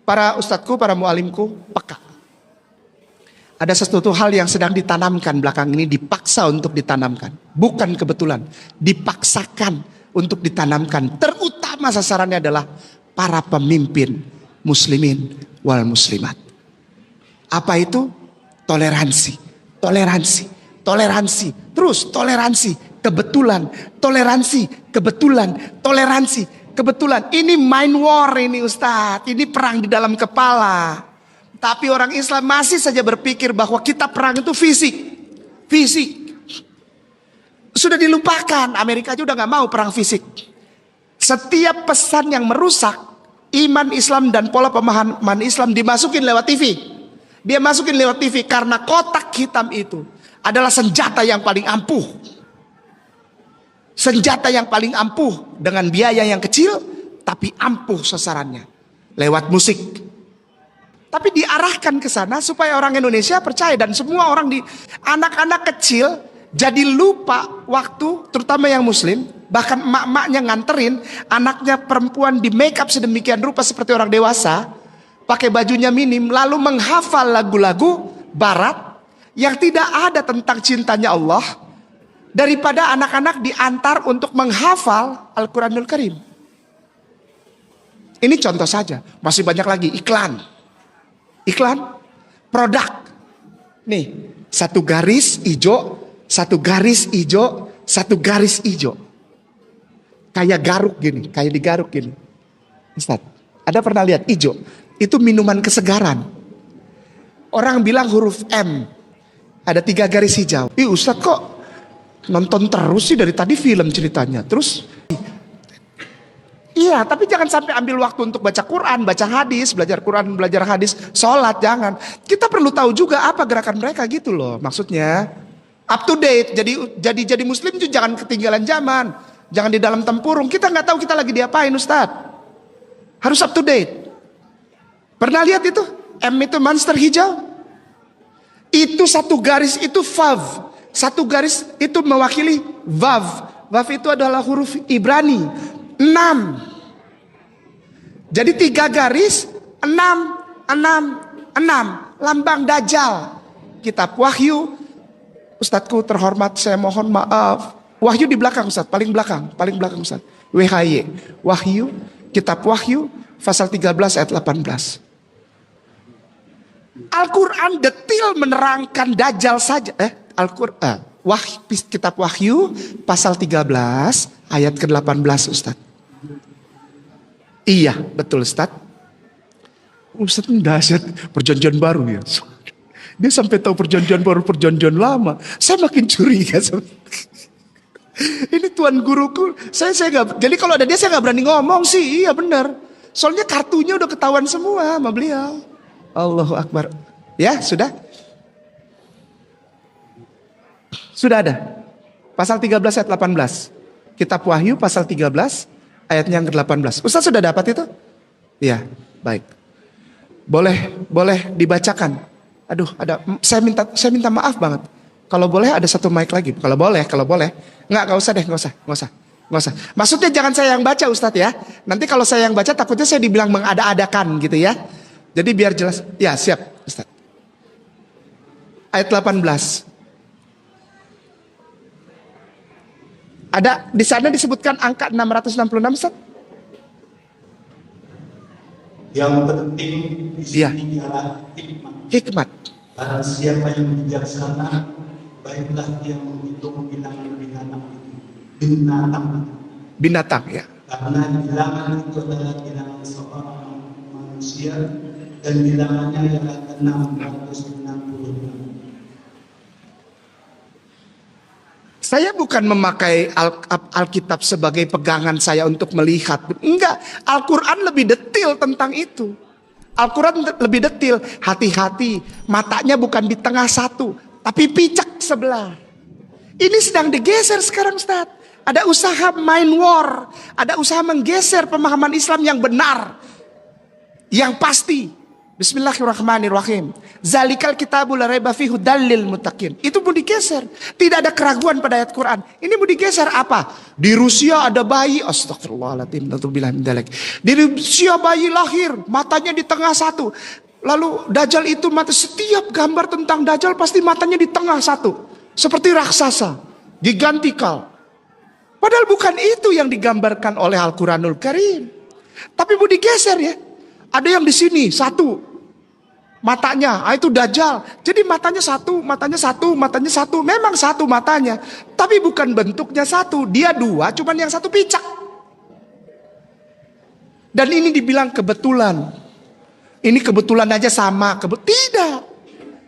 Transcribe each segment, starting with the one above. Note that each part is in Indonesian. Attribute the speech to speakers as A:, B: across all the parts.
A: para ustadzku, para mualimku, peka. Ada sesuatu hal yang sedang ditanamkan belakang ini, dipaksa untuk ditanamkan. Bukan kebetulan, dipaksakan untuk ditanamkan. Terutama sasarannya adalah para pemimpin muslimin wal muslimat. Apa itu? Toleransi, toleransi, toleransi. Terus toleransi, kebetulan, toleransi, kebetulan, toleransi, kebetulan. Ini mind war ini Ustadz, ini perang di dalam kepala. Tapi orang Islam masih saja berpikir bahwa kita perang itu fisik. Fisik. Sudah dilupakan, Amerika aja udah gak mau perang fisik. Setiap pesan yang merusak iman Islam dan pola pemahaman Islam dimasukin lewat TV. Dia masukin lewat TV karena kotak hitam itu adalah senjata yang paling ampuh. Senjata yang paling ampuh dengan biaya yang kecil tapi ampuh sasarannya. Lewat musik. Tapi diarahkan ke sana supaya orang Indonesia percaya dan semua orang anak-anak kecil jadi lupa waktu, terutama yang muslim, bahkan emak-emaknya nganterin anaknya perempuan di make up sedemikian rupa seperti orang dewasa, pakai bajunya minim, lalu menghafal lagu-lagu barat yang tidak ada tentang cintanya Allah, daripada anak-anak diantar untuk menghafal Al-Quranul Karim. Ini contoh saja, masih banyak lagi. Iklan, produk. Nih, satu garis hijau, satu garis hijau, satu garis hijau. Kayak garuk gini, kayak digaruk gini. Ustaz, ada pernah lihat hijau? Itu minuman kesegaran. Orang bilang huruf M. Ada 3 garis hijau. Ih Ustaz kok nonton terus sih dari tadi film ceritanya. Terus iya, tapi jangan sampai ambil waktu untuk baca Quran, baca hadis, belajar Quran, belajar hadis, sholat, jangan. Kita perlu tahu juga apa gerakan mereka gitu loh. Maksudnya up to date. Jadi muslim itu jangan ketinggalan zaman. Jangan di dalam tempurung. Kita nggak tahu kita lagi diapain Ustaz. Harus up to date. Pernah lihat itu? M itu monster hijau. Itu satu garis itu vav. Satu garis itu mewakili vav. Vav itu adalah huruf Ibrani. 6. Jadi 3 garis 6, 6, 6. Lambang Dajjal. Kitab Wahyu. Ustadzku terhormat, saya mohon maaf. Wahyu di belakang Ustadz, paling belakang Ustadz. WHY. Wahyu, kitab Wahyu pasal 13 ayat 18. Al-Quran detil menerangkan Dajjal saja. Al-Quran, kitab Wahyu pasal 13 ayat ke-18 Ustadz. Iya, betul Ustadz. Ustadz ini dahsyat, perjanjian baru ya. Dia sampai tahu perjanjian baru, perjanjian lama. Saya makin curiga. Ini tuan guruku, saya gak, jadi kalau ada dia saya gak berani ngomong sih, iya benar. Soalnya kartunya udah ketahuan semua sama beliau. Allahu Akbar. Ya, sudah? Sudah ada. Pasal 13 ayat 18. Kitab Wahyu pasal 13 ayat yang ke-18. Ustaz sudah dapat itu? Iya, baik. Boleh dibacakan. Aduh, saya minta maaf banget. Kalau boleh ada satu mic lagi. Kalau boleh. Enggak usah deh, enggak usah. Maksudnya jangan saya yang baca Ustadz ya. Nanti kalau saya yang baca takutnya saya dibilang mengada-adakan gitu ya. Jadi biar jelas. Ya, siap Ustadz. Ayat 18. Ada di sana disebutkan angka 666 Ustadz?
B: Yang penting di sini adalah
A: hikmat.
B: Barang siapa yang bijaksana, baiklah yang menghitung binatang ya. Karena bilangan itu adalah bilangan seorang manusia dan bilangannya adalah 666.
A: Saya bukan memakai Alkitab sebagai pegangan saya untuk melihat. Enggak, Al-Quran lebih detail tentang itu. Al-Quran lebih detail. Hati-hati, matanya bukan di tengah satu, tapi picak sebelah. Ini sedang digeser sekarang Ustaz. Ada usaha mind war. Ada usaha menggeser pemahaman Islam yang benar. Yang pasti. Bismillahirrahmanirrahim. Zalikal kitabul la raiba fihi hudal lil muttaqin. Itu mau digeser. Tidak ada keraguan pada ayat Quran. Ini mau digeser apa? Di Rusia ada bayi. Astagfirullahaladzim. Di Rusia bayi lahir. Matanya di tengah satu. Lalu Dajjal itu mata. Setiap gambar tentang Dajjal pasti matanya di tengah satu. Seperti raksasa. Gigantikal. Padahal bukan itu yang digambarkan oleh Al-Quranul Karim. Tapi mau digeser ya. Ada yang di sini satu. Matanya, itu Dajjal. Jadi matanya satu, matanya satu, matanya satu. Memang satu matanya. Tapi bukan bentuknya satu. Dia dua, cuman yang satu picak. Dan ini dibilang kebetulan. Ini kebetulan aja sama. Tidak.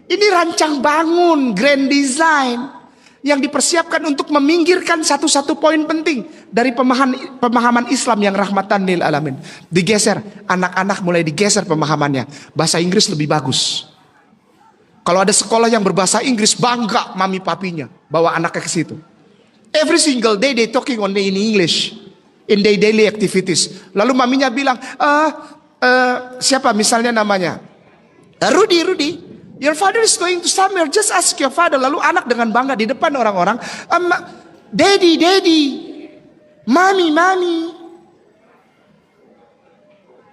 A: Ini rancang bangun, grand design. Yang dipersiapkan untuk meminggirkan satu-satu poin penting dari pemahaman Islam yang rahmatan lil alamin. Digeser, anak-anak mulai digeser pemahamannya. Bahasa Inggris lebih bagus. Kalau ada sekolah yang berbahasa Inggris, bangga mami papinya bawa anaknya ke situ. Every single day they talking only in English in their daily activities. Lalu maminya bilang, siapa misalnya namanya? Rudy. Your father is going to somewhere, just ask your father. Lalu anak dengan bangga di depan orang-orang, Daddy, Mommy,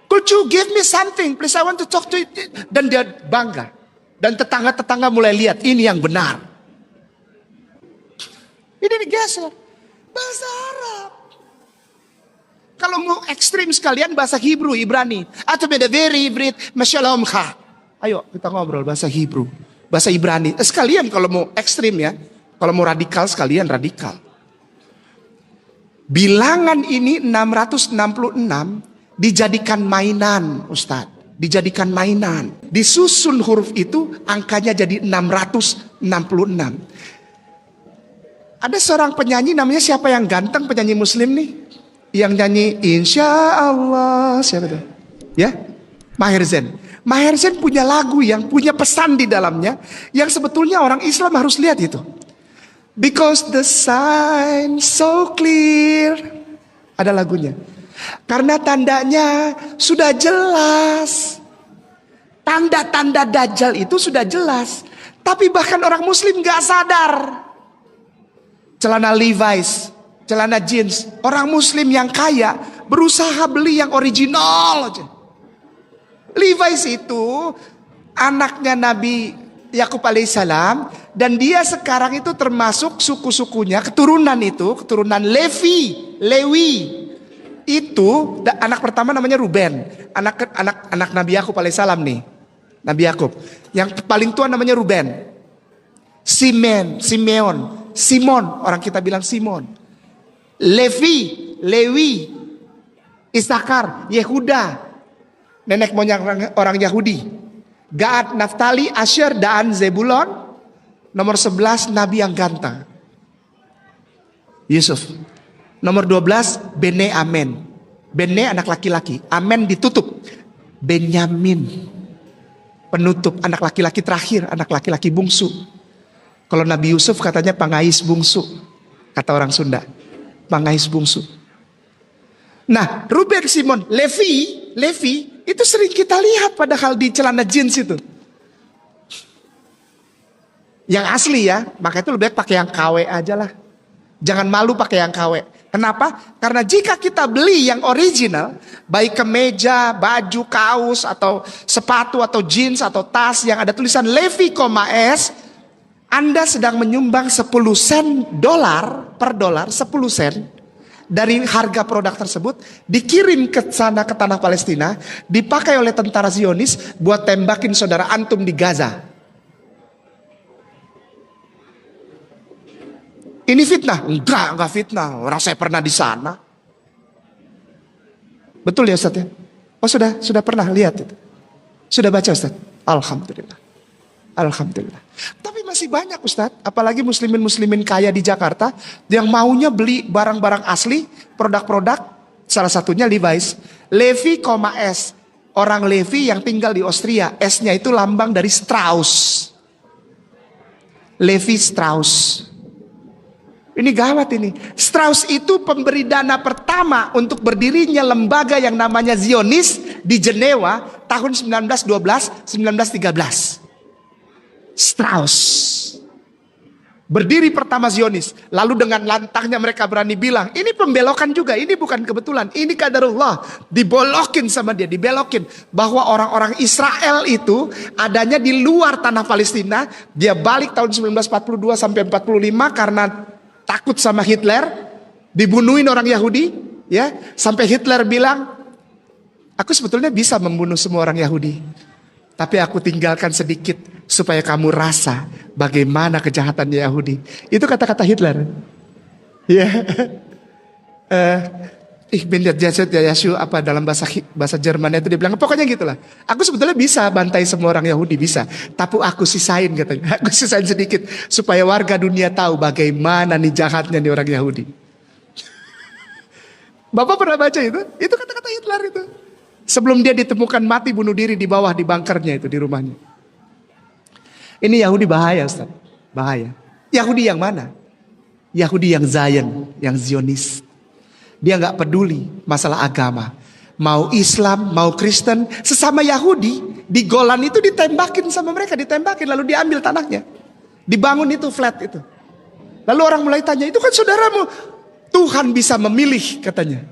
A: could you give me something, please, I want to talk to you. Dan dia bangga. Dan tetangga-tetangga mulai lihat, ini yang benar. Ini digeser. Bahasa Arab. Kalau mau ekstrim sekalian, bahasa Hebrew, Ibrani. Atau beda very Ibrit, Mashalom kha. Ayo kita ngobrol bahasa Hebrew, bahasa Ibrani. Sekalian kalau mau ekstrim ya, kalau mau radikal sekalian radikal. Bilangan ini 666 dijadikan mainan, Ustadz. Dijadikan mainan. Disusun huruf itu angkanya jadi 666. Ada seorang penyanyi namanya siapa yang ganteng, penyanyi muslim nih. Yang nyanyi Insya Allah, siapa itu? Ya, Maher Zain. Maher Zain punya lagu yang punya pesan di dalamnya yang sebetulnya orang Islam harus lihat itu. Because the sign so clear. Ada lagunya. Karena tandanya sudah jelas. Tanda-tanda Dajjal itu sudah jelas. Tapi bahkan orang muslim gak sadar. Celana Levi's, celana jeans. Orang muslim yang kaya berusaha beli yang original aja. Levi's itu anaknya Nabi Yakub alaihissalam. Dan dia sekarang itu termasuk suku-sukunya, keturunan Lewi. Itu anak pertama namanya Ruben. Anak Nabi Yakub alaihissalam nih. Nabi Yakub. Yang paling tua namanya Ruben. Simon, orang kita bilang Simon. Lewi. Isakar, Yehuda. Nenek moyang orang Yahudi. Gad, Naftali, Asher, Dan, Zebulon. Nomor 11 Nabi yang ganteng, Yusuf. Nomor 12 Bene Amen. Bene anak laki-laki, Amen ditutup. Benyamin penutup, anak laki-laki terakhir, anak laki-laki bungsu. Kalau Nabi Yusuf katanya pangais bungsu, kata orang Sunda, pangais bungsu. Nah, Ruben, Simon, Levi itu sering kita lihat padahal di celana jeans itu. Yang asli ya, maka itu lebih baik pakai yang KW aja lah. Jangan malu pakai yang KW. Kenapa? Karena jika kita beli yang original, baik kemeja, baju, kaos, atau sepatu, atau jeans, atau tas yang ada tulisan Levi, S, Anda sedang menyumbang 10 sen per dolar, 10 sen. Dari harga produk tersebut dikirim ke sana, ke tanah Palestina, dipakai oleh tentara Zionis buat tembakin saudara antum di Gaza. Ini fitnah? Enggak fitnah. Orang saya pernah di sana. Betul ya Ustaz ya? Oh sudah pernah lihat itu? Sudah baca Ustaz? Alhamdulillah. Tapi masih banyak Ustaz, apalagi muslimin kaya di Jakarta yang maunya beli barang-barang asli, produk-produk, salah satunya Levi's. Levi, S. Orang Levi yang tinggal di Austria, S-nya itu lambang dari Strauss. Levi Strauss. Ini gawat ini. Strauss itu pemberi dana pertama untuk berdirinya lembaga yang namanya Zionis di Jenewa tahun 1912, 1913. Strauss. Berdiri pertama Zionis. Lalu dengan lantangnya mereka berani bilang, ini pembelokan juga, ini bukan kebetulan, ini qadarullah. Dibolokin sama dia, dibelokin. Bahwa orang-orang Israel itu adanya di luar tanah Palestina. Dia balik tahun 1942 sampai 45 karena takut sama Hitler. Dibunuhin orang Yahudi. Ya, sampai Hitler bilang, aku sebetulnya bisa membunuh semua orang Yahudi. Tapi aku tinggalkan sedikit supaya kamu rasa bagaimana kejahatan Yahudi. Itu kata-kata Hitler. Ya. Ich bin der Yeshu apa dalam bahasa Jerman itu dia bilang pokoknya gitulah. Aku sebetulnya bisa bantai semua orang Yahudi bisa, tapi aku sisain katanya. Aku sisain sedikit supaya warga dunia tahu bagaimana nih jahatnya nih orang Yahudi. Bapak pernah baca itu? Itu kata-kata Hitler itu. Sebelum dia ditemukan mati bunuh diri di bawah di bunkernya itu di rumahnya. Ini Yahudi bahaya Ustaz. Bahaya. Yahudi yang mana? Yahudi yang Zion, yang Zionis. Dia gak peduli masalah agama. Mau Islam, mau Kristen, sesama Yahudi di Golan itu ditembakin sama mereka, ditembakin lalu diambil tanahnya. Dibangun itu flat itu. Lalu orang mulai tanya, itu kan saudaramu. Tuhan bisa memilih katanya.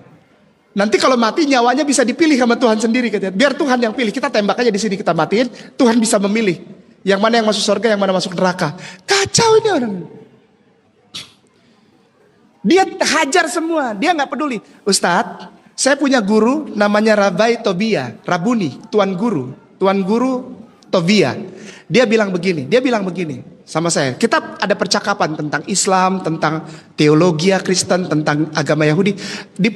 A: Nanti kalau mati nyawanya bisa dipilih sama Tuhan sendiri katanya. Biar Tuhan yang pilih, kita tembak aja di sini kita matiin, Tuhan bisa memilih yang mana yang masuk surga, yang mana masuk neraka. Kacau ini orang. Dia hajar semua, dia nggak peduli. Ustadz, saya punya guru namanya Rabbi Tobia, Rabuni, Tuan Guru Tobia. Dia bilang begini sama saya. Kita ada percakapan tentang Islam, tentang teologi Kristen, tentang agama Yahudi. Di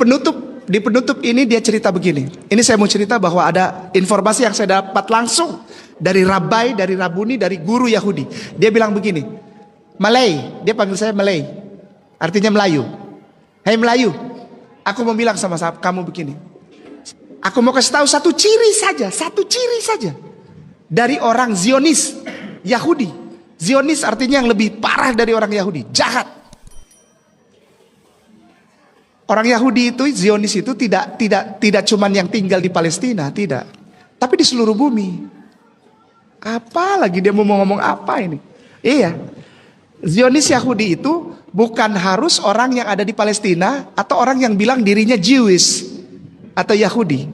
A: penutup ini dia cerita begini. Ini saya mau cerita bahwa ada informasi yang saya dapat langsung dari Rabbi, dari Rabuni, dari guru Yahudi. Dia bilang begini, Malay, dia panggil saya Malay, artinya Melayu. Hei Melayu, aku mau bilang sama kamu begini. Aku mau kasih tahu satu ciri saja dari orang Zionis, Yahudi. Zionis artinya yang lebih parah dari orang Yahudi, jahat. Orang Yahudi itu, Zionis itu tidak cuman yang tinggal di Palestina, tidak. Tapi di seluruh bumi. Apalagi dia mau ngomong apa ini? Iya. Zionis Yahudi itu bukan harus orang yang ada di Palestina atau orang yang bilang dirinya Jewish atau Yahudi.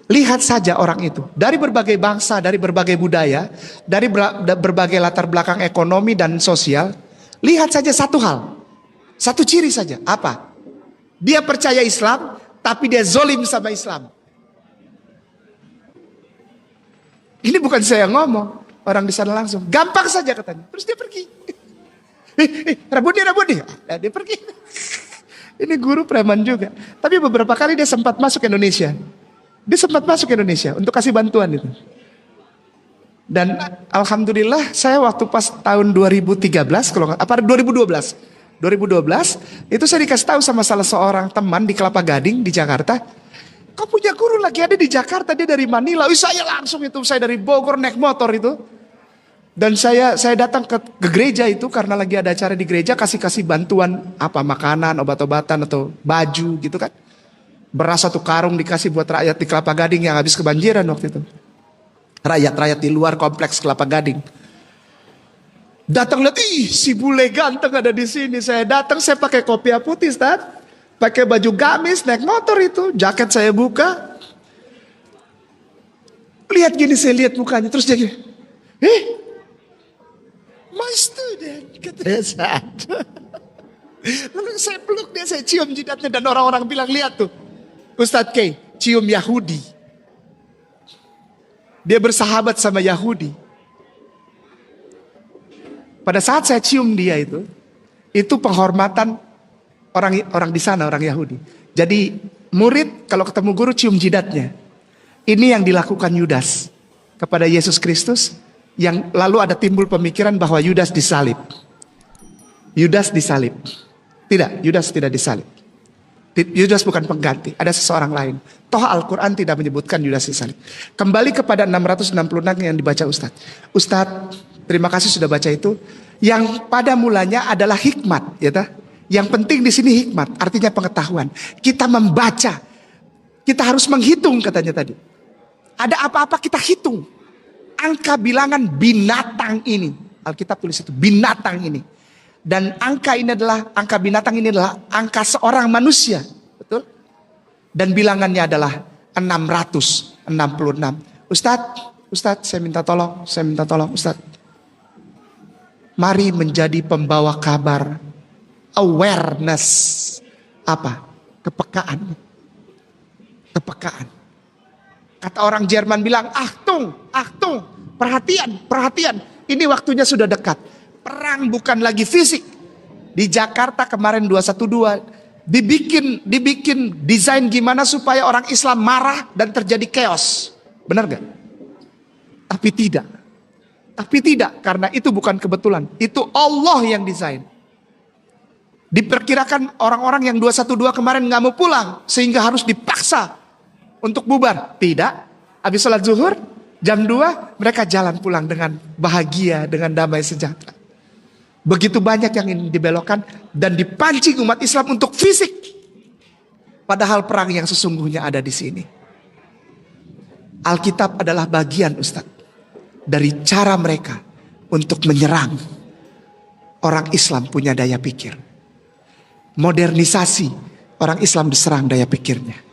A: Lihat saja orang itu. Dari berbagai bangsa, dari berbagai budaya, dari berbagai latar belakang ekonomi dan sosial. Lihat saja satu hal. Satu ciri saja, apa? Dia percaya Islam, tapi dia zolim sama Islam. Ini bukan saya ngomong, orang di sana langsung. Gampang saja katanya, terus dia pergi. Rabuni, nah, dia pergi. Ini guru preman juga. Tapi beberapa kali dia sempat masuk Indonesia. Untuk kasih bantuan itu. Dan alhamdulillah saya waktu pas tahun 2013, 2012 itu saya dikasih tahu sama salah seorang teman di Kelapa Gading di Jakarta. Kau punya guru lagi ada di Jakarta, dia dari Manila. Saya langsung itu, saya dari Bogor naik motor itu. Dan saya datang ke gereja itu karena lagi ada acara di gereja, kasih bantuan apa makanan, obat-obatan atau baju gitu kan. Beras satu karung dikasih buat rakyat di Kelapa Gading yang habis kebanjiran waktu itu. Rakyat di luar kompleks Kelapa Gading. Datang lihat, si bule ganteng ada di sini. Saya datang, saya pakai kopiah putih, Ustaz. Pakai baju gamis, naik motor itu. Jaket saya buka. Lihat gini, saya lihat mukanya. Terus dia gini, my student, katanya saat. Lalu saya peluk dia, saya cium jidatnya. Dan orang-orang bilang, lihat tuh. Ustadz K, cium Yahudi. Dia bersahabat sama Yahudi. Pada saat saya cium dia itu penghormatan orang di sana, orang Yahudi. Jadi murid kalau ketemu guru cium jidatnya. Ini yang dilakukan Yudas kepada Yesus Kristus, yang lalu ada timbul pemikiran bahwa Yudas disalib. Tidak, Yudas tidak disalib. Yudas bukan pengganti, ada seseorang lain. Toh Al-Quran tidak menyebutkan Yudas disalib. Kembali kepada 666 yang dibaca Ustadz. Ustadz, terima kasih sudah baca itu. Yang pada mulanya adalah hikmat, ya ta? Yang penting di sini hikmat, artinya pengetahuan. Kita membaca, Kita harus menghitung katanya tadi. Ada apa-apa kita hitung. Angka bilangan binatang ini. Alkitab tulis itu, binatang ini. Dan angka binatang ini adalah angka seorang manusia. Betul? Dan bilangannya adalah 666. Ustadz, saya minta tolong, Ustadz. Mari menjadi pembawa kabar. Awareness. Apa? Kepekaan. Kata orang Jerman bilang, Achtung, perhatian. Ini waktunya sudah dekat. Perang bukan lagi fisik. Di Jakarta kemarin 212 dibikin desain gimana supaya orang Islam marah dan terjadi chaos. Benar gak? Tapi tidak, karena itu bukan kebetulan. Itu Allah yang desain. Diperkirakan orang-orang yang 212 kemarin gak mau pulang, sehingga harus dipaksa untuk bubar. Tidak. Habis sholat zuhur, jam 2, mereka jalan pulang dengan bahagia, dengan damai sejahtera. Begitu banyak yang ingin dibelokkan dan dipancing umat Islam untuk fisik. Padahal perang yang sesungguhnya ada di sini. Alkitab adalah bagian, Ustadz, dari cara mereka untuk menyerang. Orang Islam punya daya pikir. Modernisasi, orang Islam diserang daya pikirnya.